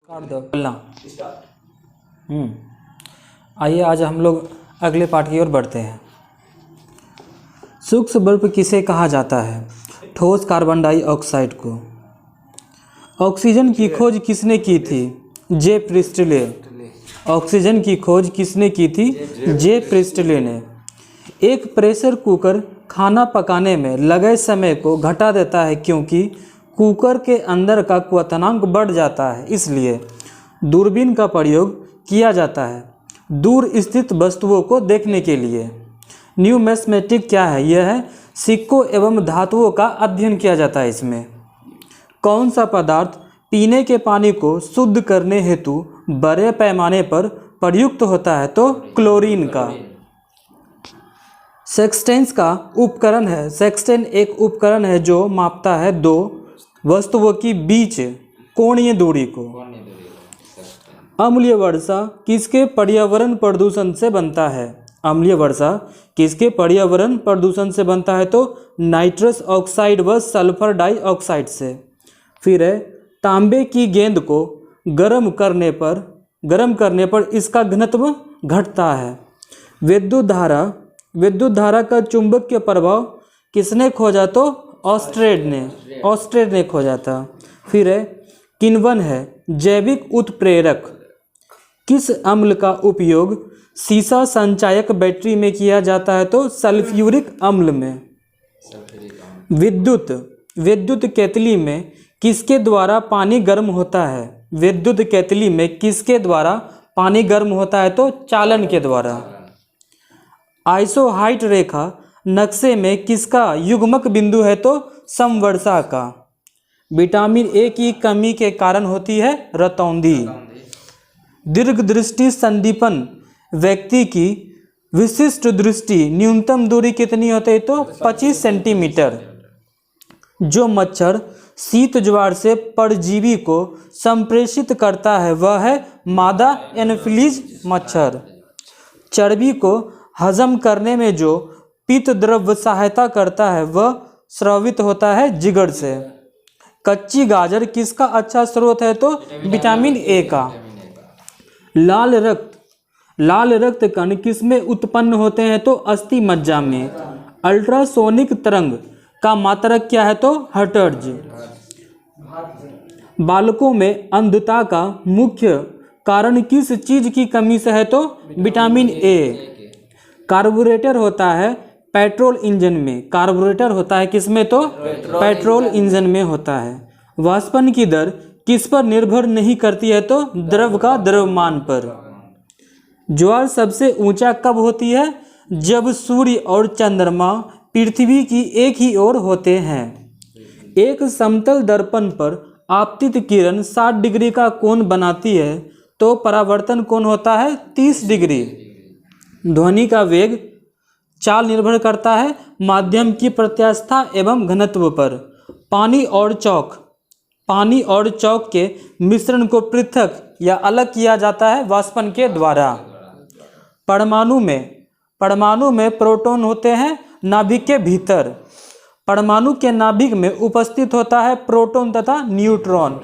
काट दो बोलना। आइए आज हम लोग अगले पाठ की ओर बढ़ते हैं। सूक्ष्म बर्फ किसे कहा जाता है? ठोस कार्बन डाइऑक्साइड को। ऑक्सीजन की खोज किसने की थी? जे प्रिस्टले। ऑक्सीजन की खोज किसने की थी? जे प्रिस्टले ने। एक प्रेशर कुकर खाना पकाने में लगे समय को घटा देता है क्योंकि कुकर के अंदर का क्वथनांक बढ़ जाता है, इसलिए दूरबीन का प्रयोग किया जाता है दूर स्थित वस्तुओं को देखने के लिए। न्यूमेस्मेटिक क्या है? यह है सिक्कों एवं धातुओं का अध्ययन किया जाता है। इसमें कौन सा पदार्थ पीने के पानी को शुद्ध करने हेतु बड़े पैमाने पर प्रयुक्त होता है? तो क्लोरीन का। सेक्सटेंस का उपकरण है। सेक्सटेन एक उपकरण है जो मापता है दो वस्तुओं की बीच कोणीय दूरी को। अम्लीय वर्षा किसके पर्यावरण प्रदूषण से बनता है? अम्लीय वर्षा किसके पर्यावरण प्रदूषण से बनता है? तो नाइट्रस ऑक्साइड व सल्फर डाइऑक्साइड से। फिर है तांबे की गेंद को गर्म करने पर इसका घनत्व घटता है। विद्युत धारा का चुंबकीय प्रभाव किसने खोजा? तो ऑस्ट्रेड ने खोजा था। फिर है किण्वन है जैविक उत्प्रेरक। किस अम्ल का उपयोग सीसा संचायक बैटरी में किया जाता है? तो सल्फ्यूरिक अम्ल में। विद्युत केतली में किसके द्वारा पानी गर्म होता है? विद्युत केतली में किसके द्वारा पानी गर्म होता है? तो चालन के द्वारा। आइसोहाइट रेखा नक्शे में किसका युग्मक बिंदु है? तो समवर्षा का। विटामिन ए की कमी के कारण होती है रतौंधी। दीर्घदृष्टि संदीपन व्यक्ति की विशिष्ट दृष्टि न्यूनतम दूरी कितनी होती है? तो 25 सेंटीमीटर। जो मच्छर शीत ज्वार से परजीवी को संप्रेषित करता है वह है मादा एनोफिलीज मच्छर। चर्बी को हजम करने में जो पित्त द्रव्य सहायता करता है वह स्रावित होता है जिगर से। कच्ची गाजर किसका अच्छा स्रोत है? तो विटामिन ए का। लाल रक्त कण किसमें उत्पन्न होते हैं? तो अस्थि मज्जा में। अल्ट्रासोनिक तरंग का मात्रक क्या है? तो हर्ट्ज। बालकों में अंधता का मुख्य कारण किस चीज की कमी से है? तो विटामिन ए। कार्बोरेटर होता है पेट्रोल इंजन में। कार्बोरेटर होता है किसमें? तो पेट्रोल इंजन में होता है। वाष्पन की दर किस पर निर्भर नहीं करती है? तो द्रव का द्रव्यमान पर। ज्वार सबसे ऊंचा कब होती है? जब सूर्य और चंद्रमा पृथ्वी की एक ही ओर होते हैं। एक समतल दर्पण पर आपतित किरण 60 डिग्री का कोण बनाती है तो परावर्तन कोण होता है 30 डिग्री। ध्वनि का वेग चाल निर्भर करता है माध्यम की प्रत्यास्थता एवं घनत्व पर। पानी और चौक के मिश्रण को पृथक या अलग किया जाता है वाष्पन के द्वारा। परमाणु में प्रोटॉन होते हैं नाभिक के भीतर। परमाणु के नाभिक में उपस्थित होता है प्रोटॉन तथा न्यूट्रॉन।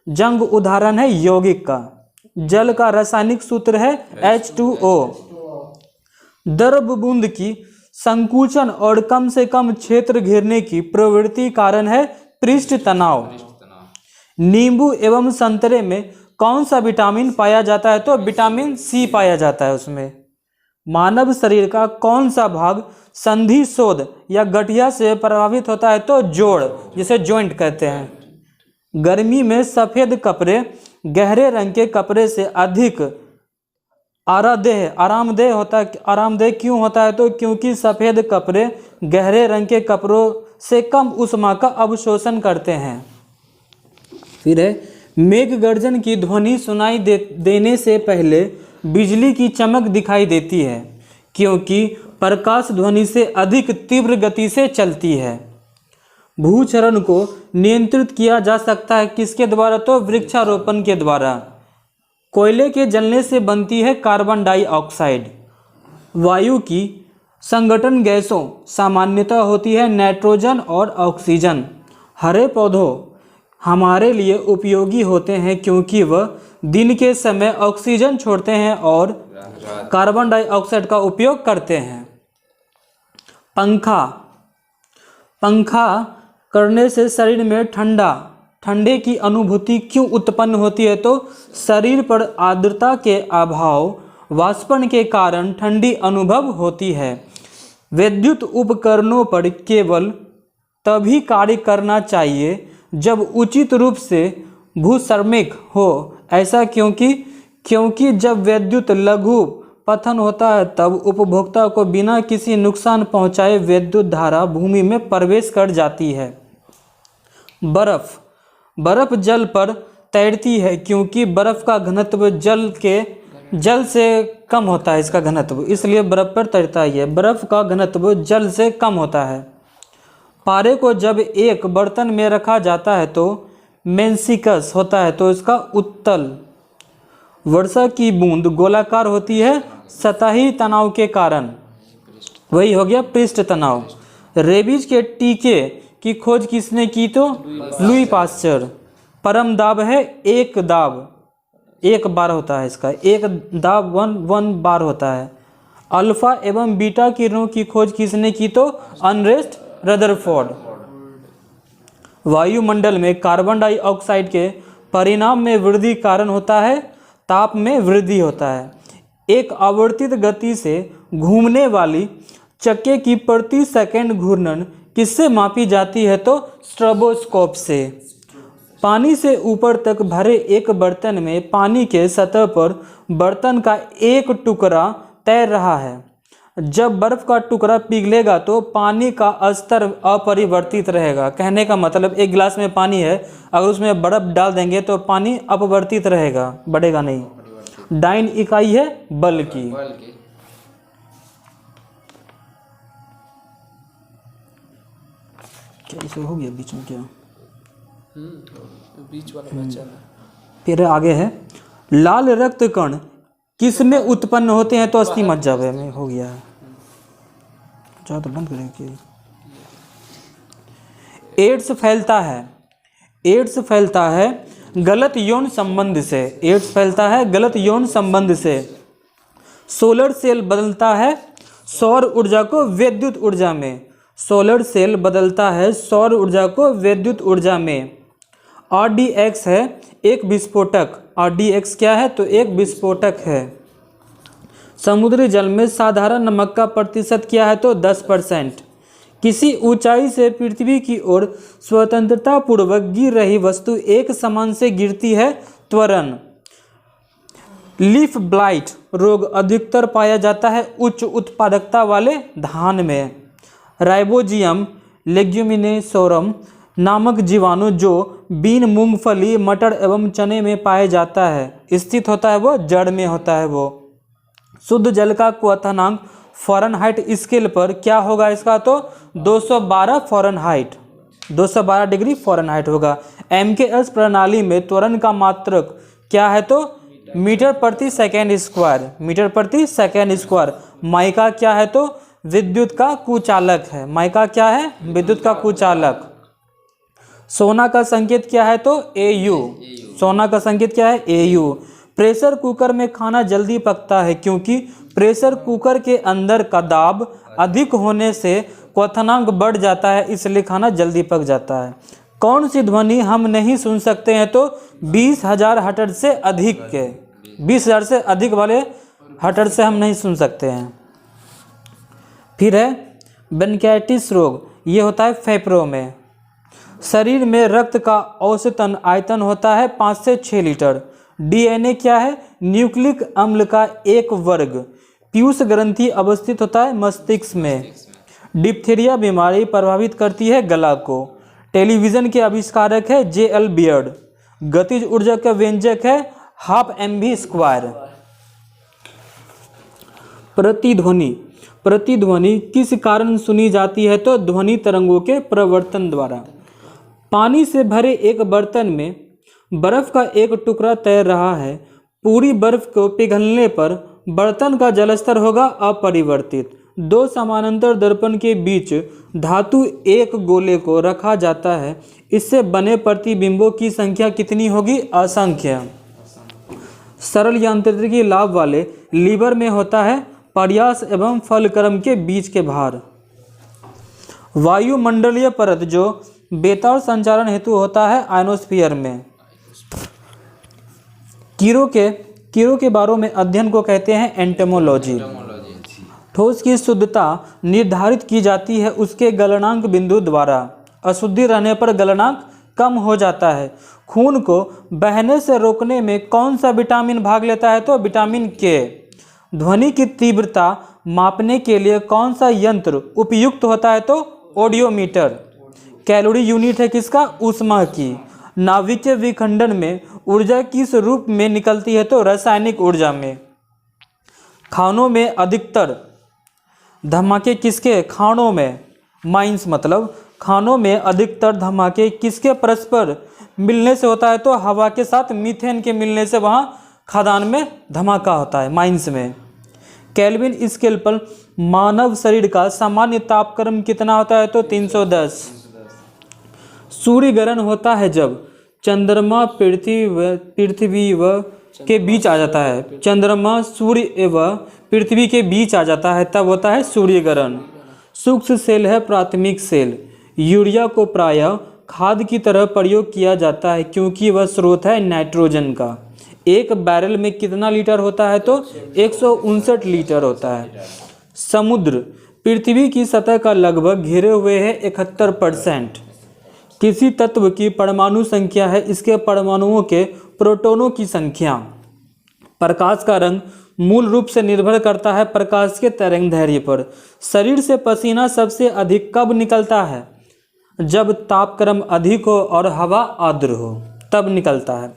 जंग उदाहरण है यौगिक का। जल का रासायनिक सूत्र है H2O। द्रव बूंद की संकुचन और कम से कम क्षेत्र घेरने की प्रवृत्ति कारण है पृष्ठ तनाव। नींबू एवं संतरे में कौन सा विटामिन पाया जाता है? तो विटामिन सी पाया जाता है उसमें। मानव शरीर का कौन सा भाग संधि शोध या गठिया से प्रभावित होता है? तो जोड़, जिसे जॉइंट कहते हैं। गर्मी में सफेद कपड़े गहरे रंग के कपड़े से अधिक आरामदेह क्यों होता है? तो क्योंकि सफेद कपड़े गहरे रंग के कपड़ों से कम ऊष्मा का अवशोषण करते हैं। फिर है मेघ गर्जन की ध्वनि सुनाई देने से पहले बिजली की चमक दिखाई देती है क्योंकि प्रकाश ध्वनि से अधिक तीव्र गति से चलती है। भूक्षरण को नियंत्रित किया जा सकता है किसके द्वारा? तो वृक्षारोपण के द्वारा। कोयले के जलने से बनती है कार्बन डाइऑक्साइड। वायु की संगठन गैसों सामान्यतः होती है नाइट्रोजन और ऑक्सीजन। हमारे लिए उपयोगी होते हैं क्योंकि वह दिन के समय ऑक्सीजन छोड़ते हैं और कार्बन डाइऑक्साइड का उपयोग करते हैं। पंखा, पंखा करने से शरीर में ठंडे की अनुभूति क्यों उत्पन्न होती है? तो शरीर पर आर्द्रता के अभाव, वाष्पन के कारण ठंडी अनुभव होती है। विद्युत उपकरणों पर केवल तभी कार्य करना चाहिए जब उचित रूप से भूसर्मिक हो। ऐसा क्योंकि जब विद्युत लघु पतन होता है तब उपभोक्ता को बिना किसी नुकसान पहुंचाए विद्युत धारा भूमि में प्रवेश कर जाती है। बर्फ जल पर तैरती है क्योंकि बर्फ का घनत्व जल से कम होता है, इसका घनत्व, इसलिए बर्फ पर तैरता ही है। बर्फ का घनत्व जल से कम होता है। पारे को जब एक बर्तन में रखा जाता है तो मेंसिकस होता है, तो इसका उत्तल। वर्षा की बूंद गोलाकार होती है सतही तनाव के कारण, वही हो गया पृष्ठ तनाव। रेबीज के टीके की खोज किसने की? तो लुई पास्चर। परम दाब है एक बार होता है, इसका एक दाब 1 बार होता है। अल्फा एवं बीटा किरणों की खोज किसने की? तो अर्नेस्ट रदरफोर्ड। वायुमंडल में कार्बन डाइऑक्साइड के परिणाम में वृद्धि कारण होता है ताप में वृद्धि होता है। एक आवर्तित गति से घूमने वाली चक्के की प्रति सेकंड घूर्णन किससे मापी जाती है? तो स्ट्रोबोस्कोप से। पानी से ऊपर तक भरे एक बर्तन में पानी के सतह पर बर्तन का एक टुकड़ा तैर रहा है। जब बर्फ का टुकड़ा पिघलेगा तो पानी का स्तर अपरिवर्तित रहेगा। कहने का मतलब एक गिलास में पानी है, अगर उसमें बर्फ डाल देंगे तो पानी अपवर्तित रहेगा, बढ़ेगा नहीं। डाइन इकाई है बल की। क्या इसे हो गया बीच में? क्या बीच वाला बच्चा है। फिर आगे है लाल रक्त कण किस में उत्पन्न होते हैं? तो अस्थि मज्जा में हो गया है। तो बंद करेंगे। एड्स फैलता है गलत यौन संबंध से। एड्स फैलता है गलत यौन संबंध से। सोलर सेल बदलता है सौर ऊर्जा को विद्युत ऊर्जा में। सोलर सेल बदलता है सौर ऊर्जा को विद्युत ऊर्जा में। RDX है एक विस्फोटक। RDX क्या है? तो एक विस्फोटक है। समुद्री जल में साधारण नमक का प्रतिशत क्या है? तो 10%। किसी ऊंचाई से पृथ्वी की ओर स्वतंत्रता पूर्वक गिर रही वस्तु एक समान से गिरती है त्वरण। लीफ ब्लाइट रोग अधिकतर पाया जाता है उच्च उत्पादकता वाले धान में। राइबोजियम लेग्यूमिनेसोरम नामक जीवाणु जो बीन, मूंगफली, मटर एवं चने में पाया जाता है स्थित होता है, वो जड़ में होता है। वो शुद्ध जल का क्वथनांक फ़ारेनहाइट स्केल पर क्या होगा इसका? तो 212 फ़ारेनहाइट, 212 डिग्री फ़ारेनहाइट होगा। MKS प्रणाली में त्वरण का मात्रक क्या है? तो मीटर प्रति सेकेंड स्क्वायर, मीटर प्रति सेकेंड स्क्वायर। माइका क्या है? तो विद्युत का कुचालक है। माइका क्या है? विद्युत का कुचालक। सोना का संकेत क्या है? तो AU। सोना का संकेत क्या है? AU। प्रेशर कुकर में खाना जल्दी पकता है क्योंकि प्रेशर कुकर के अंदर का दाब अधिक होने से क्वथनांक बढ़ जाता है, इसलिए खाना जल्दी पक जाता है। कौन सी ध्वनि हम नहीं सुन सकते हैं? तो 20,000 हर्ट्ज से अधिक के, 20,000 से अधिक वाले हर्ट्ज से हम नहीं सुन सकते हैं। फिर है ब्रोंकाइटिस रोग, ये होता है फेफड़ों में। शरीर में रक्त का औसतन आयतन होता है 5 से 6 लीटर। DNA क्या है? न्यूक्लिक अम्ल का एक वर्ग। पीयूष ग्रंथि अवस्थित होता है मस्तिष्क में। डिप्थीरिया बीमारी प्रभावित करती है गला को। टेलीविज़न के आविष्कारक है JL बियर्ड। गतिज ऊर्जा का व्यंजक है 12 mv²। प्रतिध्वनि किस कारण सुनी जाती है? तो ध्वनि तरंगों के प्रवर्तन द्वारा। पानी से भरे एक बर्तन में बर्फ का एक टुकड़ा तैर रहा है। पूरी बर्फ को पिघलने पर बर्तन का जलस्तर होगा अपरिवर्तित। दो समानांतर दर्पण के बीच धातु एक गोले को रखा जाता है, इससे बने प्रतिबिंबों की संख्या कितनी होगी? असंख्य। सरल यांत्रिकी लाभ वाले लीवर में होता है प्रयास एवं फलक्रम के बीच के भार। वायुमंडलीय परत जो बेतार संचारण हेतु होता है आयनोस्फीयर में। कीड़ों के बारे में अध्ययन को कहते हैं एंटेमोलॉजी। ठोस की शुद्धता निर्धारित की जाती है उसके गलनांक बिंदु द्वारा। अशुद्धि रहने पर गलनांक कम हो जाता है। खून को बहने से रोकने में कौन सा विटामिन भाग लेता है? तो विटामिन के। ध्वनि की तीव्रता मापने के लिए कौन सा यंत्र उपयुक्त होता है? तो ऑडियोमीटर। कैलोरी यूनिट है किसका? ऊष्मा की। नाभिकीय विखंडन में ऊर्जा किस रूप में निकलती है? तो रासायनिक ऊर्जा में। खानों में अधिकतर धमाके किसके? खानों में, माइंस मतलब खानों में अधिकतर धमाके किसके परस्पर मिलने से होता है? तो हवा के साथ मीथेन के मिलने से वहाँ खदान में धमाका होता है, माइंस में। केल्विन स्केल पर मानव शरीर का सामान्य तापक्रम कितना होता है? तो 310। सूर्य ग्रहण होता है जब चंद्रमा पृथ्वी व के बीच आ जाता है। चंद्रमा सूर्य एवं पृथ्वी के बीच आ जाता है तब होता है सूर्य ग्रहण। सूक्ष्म सेल है प्राथमिक सेल। यूरिया को प्रायः खाद की तरह प्रयोग किया जाता है क्योंकि वह स्रोत है नाइट्रोजन का। एक बैरल में कितना लीटर होता है? तो 159 लीटर होता है। समुद्र पृथ्वी की सतह का लगभग घेरे हुए है 71%। किसी तत्व की परमाणु संख्या है इसके परमाणुओं के प्रोटॉनों की संख्या। प्रकाश का रंग मूल रूप से निर्भर करता है प्रकाश के तरंगदैर्घ्य पर। शरीर से पसीना सबसे अधिक कब निकलता है? जब तापक्रम अधिक हो और हवा आर्द्र हो तब निकलता है।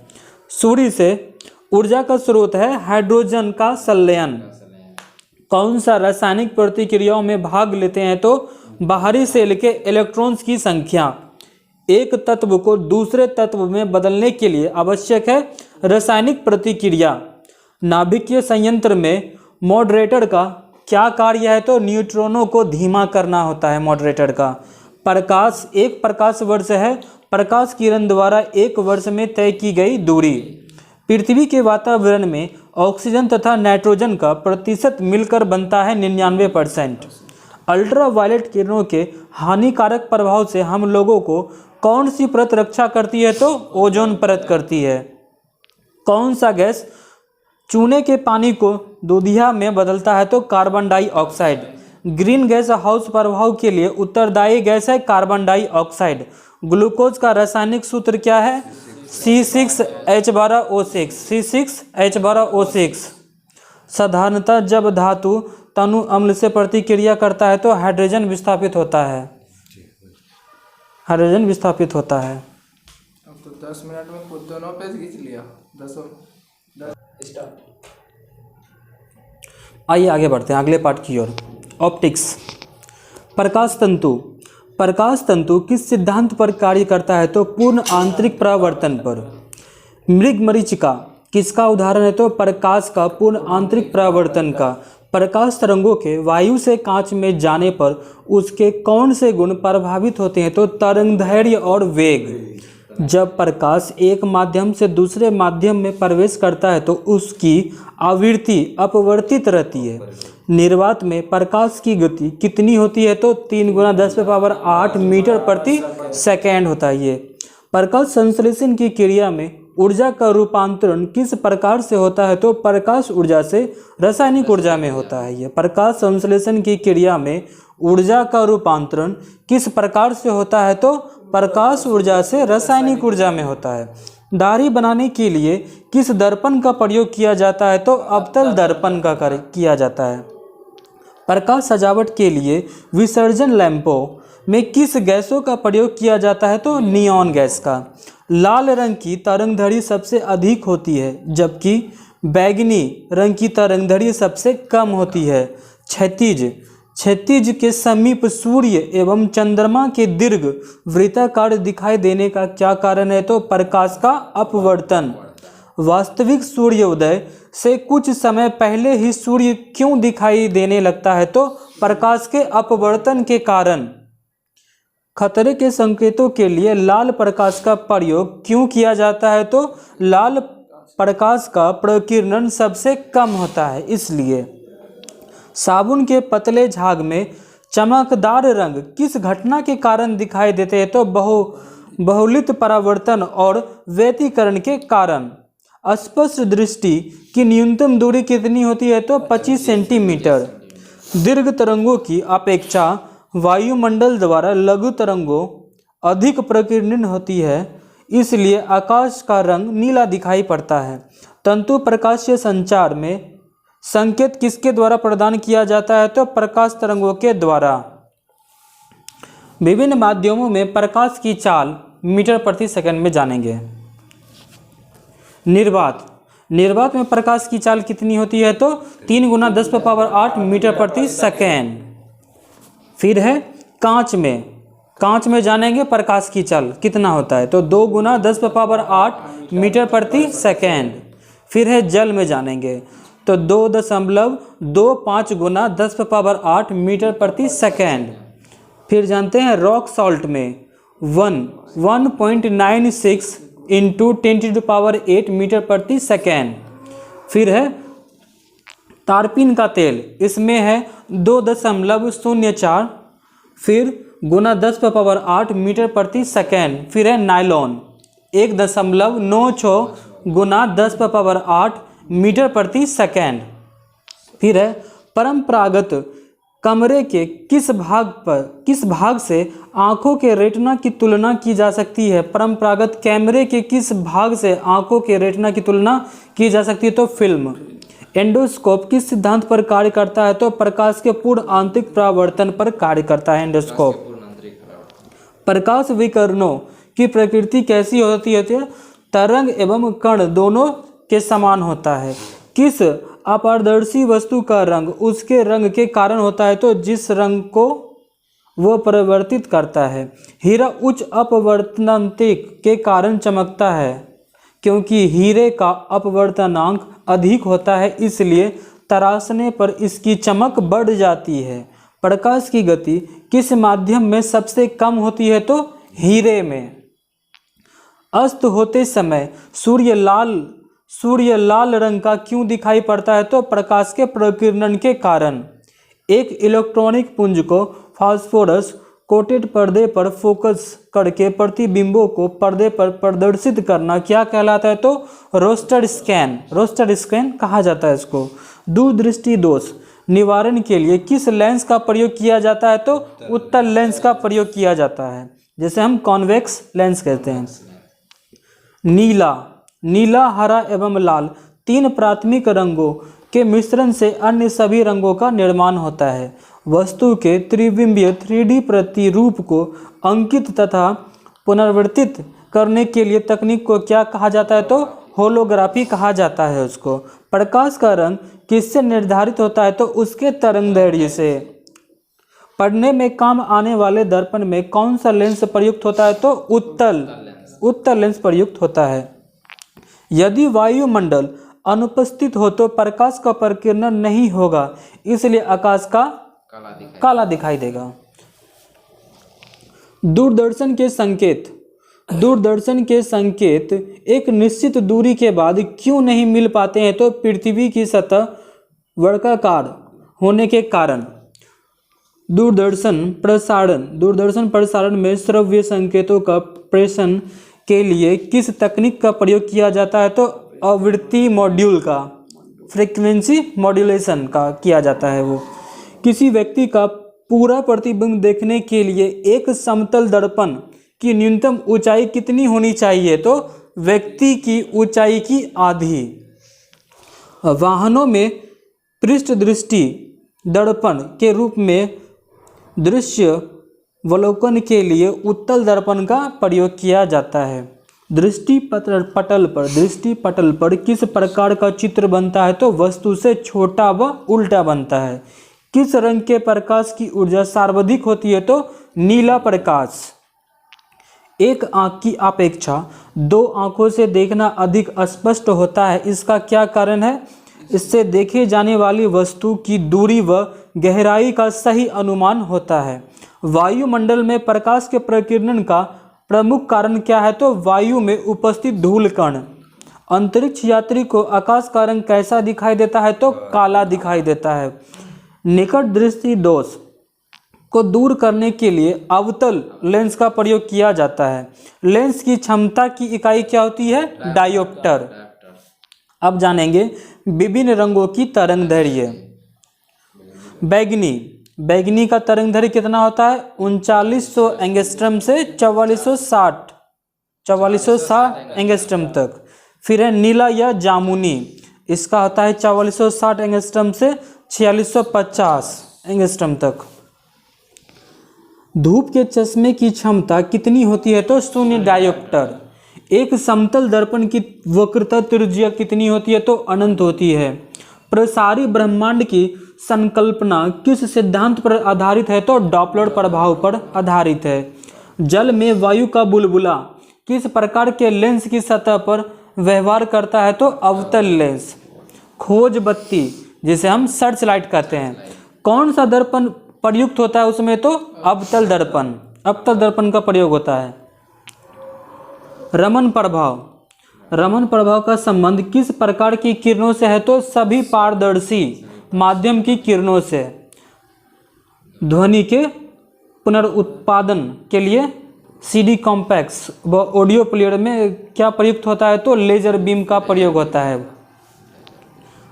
सूर्य से ऊर्जा का स्रोत है हाइड्रोजन का संलयन। कौन सा रासायनिक प्रतिक्रियाओं में भाग लेते हैं? तो बाहरी सेल के इलेक्ट्रॉन्स की संख्या। एक तत्व को दूसरे तत्व में बदलने के लिए आवश्यक है रासायनिक प्रतिक्रिया। नाभिकीय संयंत्र में मॉडरेटर का क्या कार्य है? तो न्यूट्रॉनों को धीमा करना होता है मॉडरेटर का। प्रकाश एक प्रकाश वर्ष है प्रकाश किरण द्वारा एक वर्ष में तय की गई दूरी। पृथ्वी के वातावरण में ऑक्सीजन तथा नाइट्रोजन का प्रतिशत मिलकर बनता है 99%। अल्ट्रावायलेट किरणों के हानिकारक प्रभाव से हम लोगों को कौन सी परत रक्षा करती है? तो ओजोन परत करती है। कौन सा गैस चूने के पानी को दूधिया में बदलता है? तो carbon dioxide. Green gas house प्रभाव के लिए उत्तरदायी गैस है कार्बन डाइऑक्साइड। ग्लूकोज का रासायनिक सूत्र क्या है? C6H12O6। C6H12O6। साधारणतः जब धातु तनु अम्ल से प्रतिक्रिया करता है तो हाइड्रोजन विस्थापित होता है। हाइड्रोजन विस्थापित होता है। अब तो 10 मिनट में खुद दोनों पेज खींच लिया। 10 स्टार्ट। आइए आगे बढ़ते हैं अगले पार्ट की ओर। ऑप्टिक्स। प्रकाश तंतु किस सिद्धांत पर कार्य करता है? तो पूर्ण आंतरिक परावर्तन पर। मृगमरीचिका किसका उदाहरण है? तो प्रकाश का पूर्ण आंतरिक परावर्तन का। प्रकाश तरंगों के वायु से कांच में जाने पर उसके कौन से गुण प्रभावित होते हैं? तो तरंगदैर्घ्य और वेग। जब प्रकाश एक माध्यम से दूसरे माध्यम में प्रवेश करता है तो उसकी आवृत्ति अपवर्तित रहती है। निर्वात में प्रकाश की गति कितनी होती है? तो 3 × 10⁸ मीटर प्रति सेकेंड होता है ये। प्रकाश संश्लेषण की क्रिया में ऊर्जा का रूपांतरण किस प्रकार से होता है? तो प्रकाश ऊर्जा से रासायनिक ऊर्जा में होता है ये। प्रकाश संश्लेषण की क्रिया में ऊर्जा का रूपांतरण किस प्रकार से होता है? तो प्रकाश ऊर्जा से रासायनिक ऊर्जा में होता है। दाढ़ी बनाने के लिए किस दर्पण का प्रयोग किया जाता है? तो अवतल दर्पण का किया जाता है। प्रकाश सजावट के लिए विसर्जन लैंपों में किस गैसों का प्रयोग किया जाता है? तो नियॉन गैस का। लाल रंग की तरंगदैर्घ्य सबसे अधिक होती है जबकि बैंगनी रंग की तरंगदैर्घ्य सबसे कम होती है। क्षैतिज के समीप सूर्य एवं चंद्रमा के दीर्घ वृत्ताकार दिखाई देने का क्या कारण है? तो प्रकाश का अपवर्तन। वास्तविक सूर्योदय से कुछ समय पहले ही सूर्य क्यों दिखाई देने लगता है? तो प्रकाश के अपवर्तन के कारण। खतरे के संकेतों के लिए लाल प्रकाश का प्रयोग क्यों किया जाता है? तो लाल प्रकाश का प्रकीर्णन सबसे कम होता है इसलिए। साबुन के पतले झाग में चमकदार रंग किस घटना के कारण दिखाई देते हैं? तो बहुलित परावर्तन और व्यतिकरण के कारण। स्पष्ट दृष्टि की न्यूनतम दूरी कितनी होती है? तो 25 सेंटीमीटर। दीर्घ तरंगों की अपेक्षा वायुमंडल द्वारा लघु तरंगों अधिक प्रकीर्णन होती है, इसलिए आकाश का रंग नीला दिखाई पड़ता है। तंतु प्रकाशीय संचार में संकेत किसके द्वारा प्रदान किया जाता है? तो प्रकाश तरंगों के द्वारा। विभिन्न माध्यमों में प्रकाश की चाल मीटर प्रति सेकंड में जानेंगे। निर्वात। निर्वात में प्रकाश की चाल कितनी होती है? तो 3 × 10⁸ मीटर प्रति सेकंड। फिर है कांच में। कांच में जानेंगे प्रकाश की चाल कितना होता है? तो 2 × 10⁸ मीटर प्रति सेकंड। फिर है जल में जानेंगे तो 2.25 × 10⁸ मीटर प्रति सेकंड। फिर जानते हैं रॉक सॉल्ट में 1.96 × 10⁸ मीटर प्रति सेकंड। फिर है तारपीन का तेल, इसमें है 2.04 फिर गुना 10⁸ मीटर प्रति सेकंड। फिर है नायलॉन 1.96 गुना 10⁸ मीटर प्रति सेकंड। फिर है परंपरागत कमरे के किस भाग से आंखों के रेटिना की तुलना की जा सकती है? परंपरागत कैमरे के किस भाग से आंखों के रेटिना की तुलना की जा सकती है? तो फिल्म। एंडोस्कोप किस सिद्धांत पर कार्य करता है? तो प्रकाश के पूर्ण आंतरिक परावर्तन पर कार्य करता है एंडोस्कोप। प्रकाश विकिरणों की प्रकृति कैसी होती है? तरंग एवं कण दोनों के समान होता है। किस अपारदर्शी वस्तु का रंग उसके रंग के कारण होता है? तो जिस रंग को वो परिवर्तित करता है। हीरा उच्च अपवर्तनांक के कारण चमकता है, क्योंकि हीरे का अपवर्तनांक अधिक होता है, इसलिए तराशने पर इसकी चमक बढ़ जाती है। प्रकाश की गति किस माध्यम में सबसे कम होती है? तो हीरे में। अस्त होते समय सूर्य लाल रंग का क्यों दिखाई पड़ता है? तो प्रकाश के प्रकीर्णन के कारण। एक इलेक्ट्रॉनिक पुंज को फास्फोरस कोटेड पर्दे पर फोकस करके प्रतिबिंबों को पर्दे पर प्रदर्शित करना क्या कहलाता है? तो रोस्टेड स्कैन। रोस्टेड स्कैन कहा जाता है इसको। दूरदृष्टि दोष निवारण के लिए किस लेंस का प्रयोग किया जाता है? तो उत्तल लेंस का प्रयोग किया जाता है, जैसे हम कॉन्वेक्स लेंस कहते हैं। नीला, हरा एवं लाल 3 प्राथमिक रंगों के मिश्रण से अन्य सभी रंगों का निर्माण होता है। वस्तु के त्रिबिंबीय 3D प्रतिरूप को अंकित तथा पुनरावर्तित करने के लिए तकनीक को क्या कहा जाता है? तो होलोग्राफी कहा जाता है उसको। प्रकाश का रंग किससे निर्धारित होता है? तो उसके तरंगदैर्घ्य से। पढ़ने में काम आने वाले दर्पण में कौन सा लेंस प्रयुक्त होता है? तो उत्तल लेंस प्रयुक्त होता है। यदि वायुमंडल अनुपस्थित हो तो प्रकाश का प्रकीर्णन नहीं होगा, इसलिए आकाश का काला दिखाई देगा। दूरदर्शन के संकेत एक निश्चित दूरी के बाद क्यों नहीं मिल पाते हैं? तो पृथ्वी की सतह वर्गाकार होने के कारण। दूरदर्शन प्रसारण में श्रव्य संकेतों का प्रेषण के लिए किस तकनीक का प्रयोग किया जाता है? तो आवृत्ति मॉड्यूल का, फ्रीक्वेंसी मॉड्यूलेशन का किया जाता है वो। किसी व्यक्ति का पूरा प्रतिबिंब देखने के लिए एक समतल दर्पण की न्यूनतम ऊंचाई कितनी होनी चाहिए? तो व्यक्ति की ऊंचाई की आधी। वाहनों में पृष्ठ दृष्टि दर्पण के रूप में दृश्यावलोकन के लिए उत्तल दर्पण का प्रयोग किया जाता है। दृष्टि पटल पर किस प्रकार का चित्र बनता है? तो वस्तु से छोटा व उल्टा बनता है। किस रंग के प्रकाश की ऊर्जा सर्वाधिक होती है? तो नीला प्रकाश। एक आँख की अपेक्षा दो आँखों से देखना अधिक स्पष्ट होता है। इसका क्या कारण है? इससे देखे जाने वाली वस्तु की दूरी व गहराई का सही अनुमान होता है। वायुमंडल में प्रकाश के प्रकीर्णन का प्रमुख कारण क्या है? तो वायु में उपस्थित धूल कण। अंतरिक्ष यात्री को आकाश का रंग कैसा दिखाई देता है? तो काला दिखाई देता है। निकट दृष्टि दोष को दूर करने के लिए अवतल लेंस का प्रयोग किया जाता है। लेंस की क्षमता की इकाई क्या होती है? डायोप्टर। अब जानेंगे विभिन्न रंगों की तरंगदैर्घ्य। बैगनी का तरंगदैर्घ्य कितना होता है? 3900 एंगस्ट्रम से 4460 एंगस्ट्रम तक। फिर है नीला या जामुनी, इसका होता है 4460 एंगस्ट्रम से 4650 एंगस्ट्रम तक। धूप के चश्मे की क्षमता कितनी होती है? तो 0 डायोप्टर। एक समतल दर्पण की वक्रता त्रिज्या कितनी होती है? तो अनंत होती है। प्रसारी ब्रह्मांड की संकल्पना किस सिद्धांत पर आधारित है? तो डॉपलर प्रभाव पर आधारित है। जल में वायु का बुलबुला किस प्रकार के लेंस की सतह पर व्यवहार करता है? तो अवतल लेंस। खोज बत्ती जिसे हम सर्च लाइट कहते हैं, कौन सा दर्पण प्रयुक्त होता है उसमें? तो अवतल दर्पण का प्रयोग होता है। रमन प्रभाव का संबंध किस प्रकार की किरणों से है? तो सभी पारदर्शी माध्यम की किरणों से। ध्वनि के पुनरुत्पादन के लिए सीडी कॉम्पैक्स व ऑडियो प्लेयर में क्या प्रयुक्त होता है? तो लेजर बीम का प्रयोग होता है।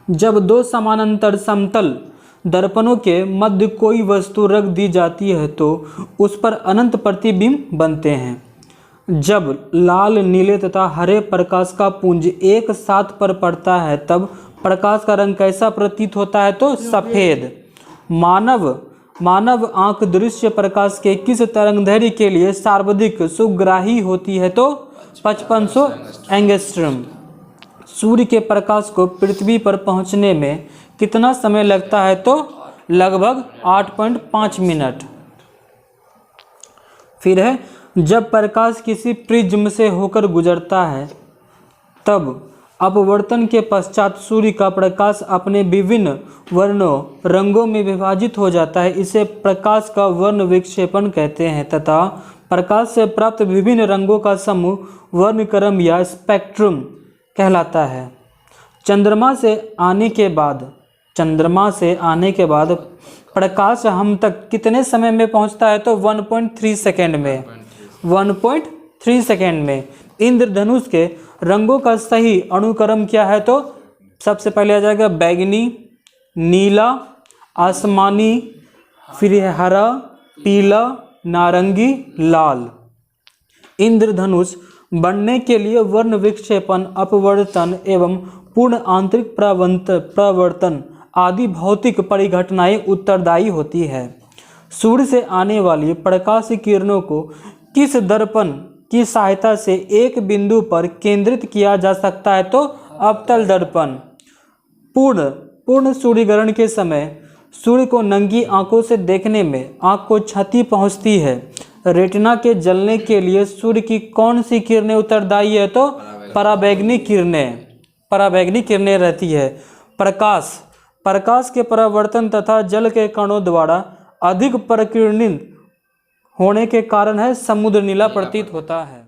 जब दो समानांतर समतल दर्पणों के मध्य कोई वस्तु रख दी जाती है तो उस पर अनंत प्रतिबिंब बनते हैं। जब लाल, नीले तथा हरे प्रकाश का पुंज एक साथ पर पड़ता है तब प्रकाश का रंग कैसा प्रतीत होता है? तो सफेद। मानव आंख दृश्य प्रकाश के किस तरंगदैर्घ्य के लिए सर्वाधिक सुग्राही होती है? तो 5500 एंगस्ट्रम। सूर्य के प्रकाश को पृथ्वी पर पहुंचने में कितना समय लगता है? तो लगभग 8.5 मिनट। फिर है जब प्रकाश किसी प्रिज्म से होकर गुजरता है तब अपवर्तन के पश्चात सूर्य का प्रकाश अपने विभिन्न रंगों में विभाजित हो जाता है। इसे प्रकाश का वर्ण विक्षेपण कहते हैं तथा प्रकाश से प्राप्त विभिन्न रंगों का समूह वर्णक्रम या स्पेक्ट्रम कहलाता है। चंद्रमा से आने के बाद प्रकाश हम तक कितने समय में पहुंचता है? तो 1.3 सेकेंड में। 1.3 सेकेंड में। इंद्रधनुष के रंगों का सही अनुक्रम क्या है? तो सबसे पहले आ जाएगा बैगनी, नीला, आसमानी, फिर हरा, पीला, नारंगी, लाल। इंद्रधनुष बनने के लिए वर्ण विक्षेपण, अपवर्तन एवं पूर्ण आंतरिक प्रवर्तन आदि भौतिक परिघटनाएं उत्तरदायी होती है। सूर्य से आने वाली प्रकाश किरणों को किस दर्पण की सहायता से एक बिंदु पर केंद्रित किया जा सकता है? तो अवतल दर्पण। पूर्ण सूर्यग्रहण के समय सूर्य को नंगी आंखों से देखने में आंख को क्षति पहुंचती है। रेटिना के जलने के लिए सूर्य की कौन सी किरणें उत्तरदायी है? तो पराबैंगनी किरणें रहती है। प्रकाश के परावर्तन तथा जल के कणों द्वारा अधिक प्रकीर्णित होने के कारण है समुद्र नीला प्रतीत होता है।